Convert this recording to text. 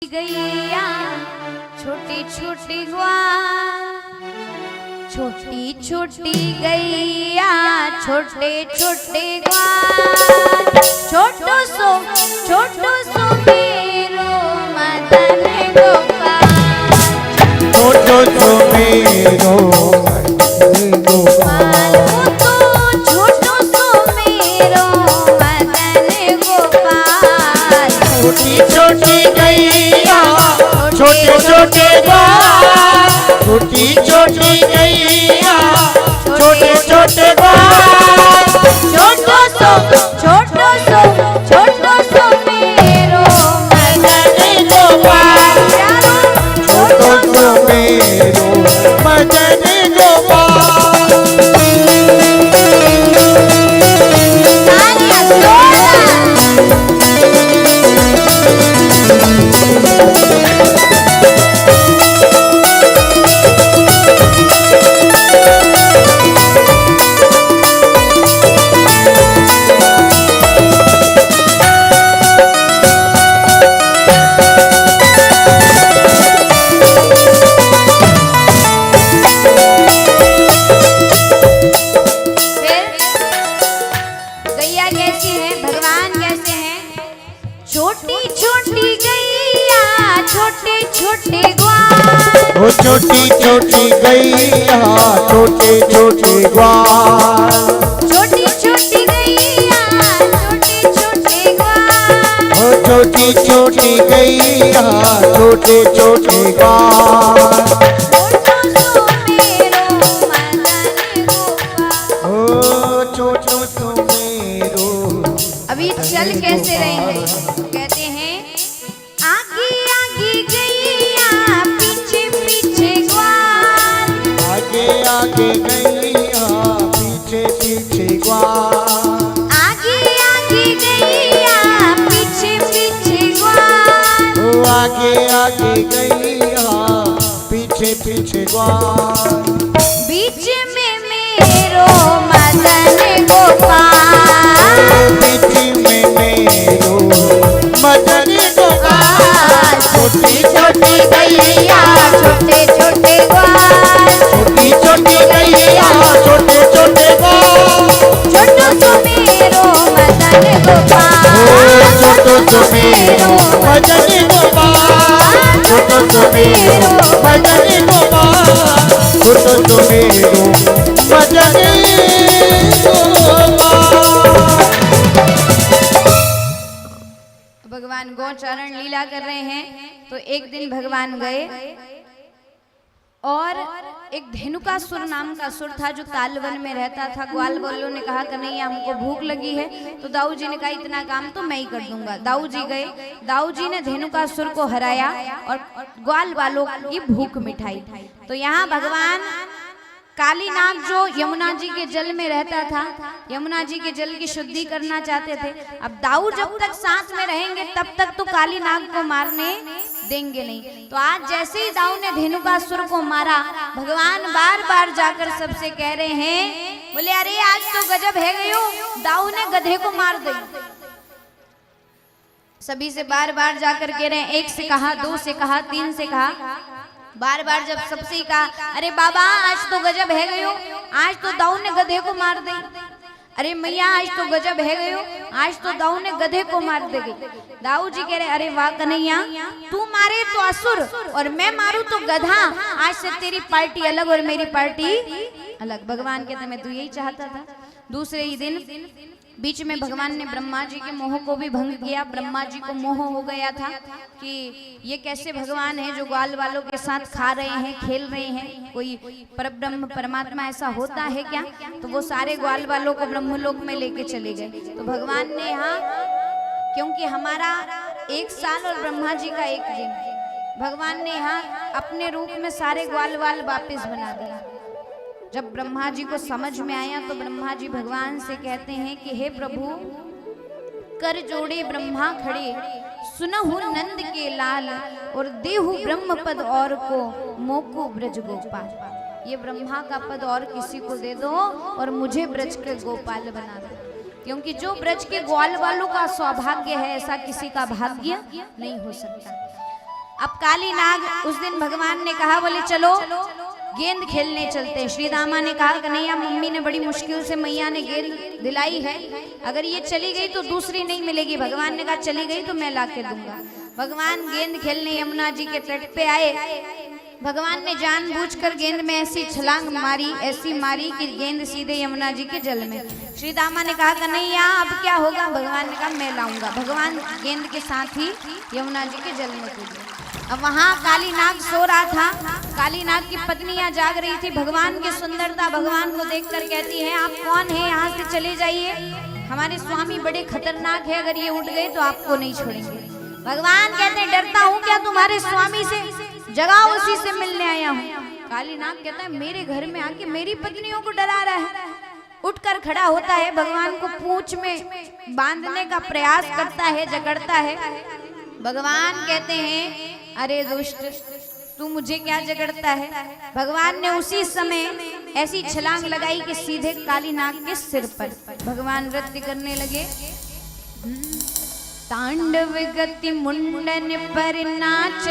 गैया छोटी छोटी ग्वाल, छोटी छोटी गैया छोटे छोटे ग्वाल, छोटो सो मेरो मदन गोपाल, छोटो सो मेरो मदन गोपाल, छोटो सो मेरो मदन गोपाल, छोटी छोटी गैया छोटे छोटे ग्वाल, छोटी छोटी गैया छोटे छोटे ग्वाल, छोटो सो मेरो मदन गोपाल, छोटो सो मेरो मदन गोपाल। तालियां जोरदार। छोटी छोटी गैया छोटे छोटे ग्वाल, ओ छोटी छोटी गैया छोटे छोटे ग्वाल, छोटी छोटी गैया छोटे छोटे ग्वाल, ओ छोटी छोटी गैया छोटे छोटे ग्वाल, छोटो सो मेरो मदन गोपाल। ओ छोटो सो मेरो। अभी चल कैसे रहे हैं? कहते हैं आगे आगे गैया पीछे पीछे ग्वाल, आगे आगे गैया पीछे पीछे ग्वाल, आगे आगे गैया पीछे पीछे ग्वाल, ओ आगे आगे गैया पीछे पीछे ग्वाल, बीच में मेरो मदन गोपाल, बीच में मेरो मदन गोपाल, छोटी छोटी गैया छोटे छोटे ग्वाल, छोटी छोटी गैया छोटे छोटे ग्वाल, छोटो सो मेरो मदन गोपाल, छोटो सो मेरो मदन गोपाल, छोटो सो मेरो मदन गोपाल, छोटो सो मेरो मदन गोपाल। भगवान गौचरण लीला कर रहे हैं। तो एक दिन भगवान गए और एक धेनुकासुर नाम का असुर था जो तालवन में रहता था। ग्वाल वालों ने कहा कन्हैया हमको भूख लगी है। तो दाऊ जी ने कहा इतना काम तो मैं ही कर दूंगा। दाऊ जी गए, दाऊ जी ने धेनुकासुर को हराया और ग्वाल वालों की भूख मिठाई। तो यहाँ भगवान काली नाग जो यमुना जी के जल में रहता था, यमुना जी के जल की शुद्धि करना चाहते थे। अब दाऊ जब तक साथ में रहेंगे तब तक तो काली नाग को मारने देंगे नहीं। तो आज जैसे ही दाऊ ने धेनुकासुर को मारा, भगवान बार बार जाकर सबसे कह रहे हैं, बोले अरे आज तो गजब है गयो, दाऊ ने गधे को मार दी। सभी से बार बार जाकर कह रहे हैं, एक से कहा, दो से कहा, तीन से कहा, बार बार जब सबसे कहा अरे बाबा आज तो गजब है गयो, आज तो दाऊ ने गधे को मार दी। अरे मैया आज तो गजब है गयो, आज तो दाऊ ने गधे को मार देगी। दाऊ जी कह रहे अरे वाह कन्हैया, तू मारे तो असुर और मैं मारू तो गधा, आज से तेरी पार्टी अलग और मेरी पार्टी अलग। भगवान कहते मैं तो यही चाहता था। दूसरे ही दिन बीच में भगवान ने ब्रह्मा जी के मोह को भी भंग किया। ब्रह्मा जी को मोह हो गया था कि ये कैसे भगवान है जो ग्वाल वालों के साथ खा रहे हैं, खेल रहे हैं, कोई परब्रह्म परमात्मा ऐसा होता है क्या? तो वो सारे ग्वाल वालों को ब्रह्मलोक में लेके चले गए। तो भगवान ने यहाँ, क्योंकि हमारा एक साल और ब्रह्मा जी का एक दिन, भगवान ने यहाँ अपने रूप में सारे ग्वाल वाल वापिस बना दिया। जब ब्रह्मा जी को समझ में आया तो ब्रह्मा जी भगवान से कहते हैं कि हे प्रभु, कर जोड़े ब्रह्मा खड़े, सुनहु नंद के लाल, और देहु ब्रह्म पद और को मोको ब्रज गोपाल। ये ब्रह्मा का पद और किसी को दे दो और मुझे ब्रज के गोपाल बना दो। क्योंकि जो ब्रज के ग्वाल वालों का सौभाग्य है ऐसा किसी का भाग्य नहीं हो सकता। अब काली नाग उस दिन भगवान ने कहा बोले चलो गेंद खेलने चलते हैं। श्री दामा ने कहा कन्हैया मम्मी ने बड़ी मुश्किल से मैया ने गेंद दिलाई है, अगर ये चली गई तो दूसरी नहीं मिलेगी। भगवान ने कहा चली गई तो मैं ला के दूंगा। भगवान गेंद खेलने यमुना जी के तट पे आए। भगवान ने जानबूझकर गेंद में ऐसी छलांग मारी, ऐसी मारी कि गेंद सीधे यमुना जी के जल में। श्री दामा ने कहा कन्हैया अब क्या होगा? भगवान ने कहा मैं लाऊंगा। भगवान गेंद के साथ ही यमुना जी के जल में कूदे। अब वहां काली नाग सो रहा था। काली नाग की पत्नियां जाग रही थी। भगवान की सुंदरता भगवान को देखकर कहती है आप कौन है, यहाँ से चले जाइए, हमारे स्वामी बड़े खतरनाक है, अगर ये उठ गए तो आपको नहीं छोड़ेंगे। भगवान कहते हैं डरता हूँ क्या तुम्हारे स्वामी से, जगाओ उसी से मिलने आया हूँ। काली नाग कहता है मेरे घर में आके मेरी पत्नियों को डरा रहा है। उठकर खड़ा होता है, भगवान को पूंछ में बांधने का प्रयास करता है, जकड़ता है। भगवान कहते हैं अरे दुष्ट तू मुझे क्या जकड़ता है। भगवान ने उसी समय ऐसी छलांग लगाई कि सीधे काली नाग के सिर पर। भगवान नृत्य करने लगे। तांडव गति मुंडन पर नाच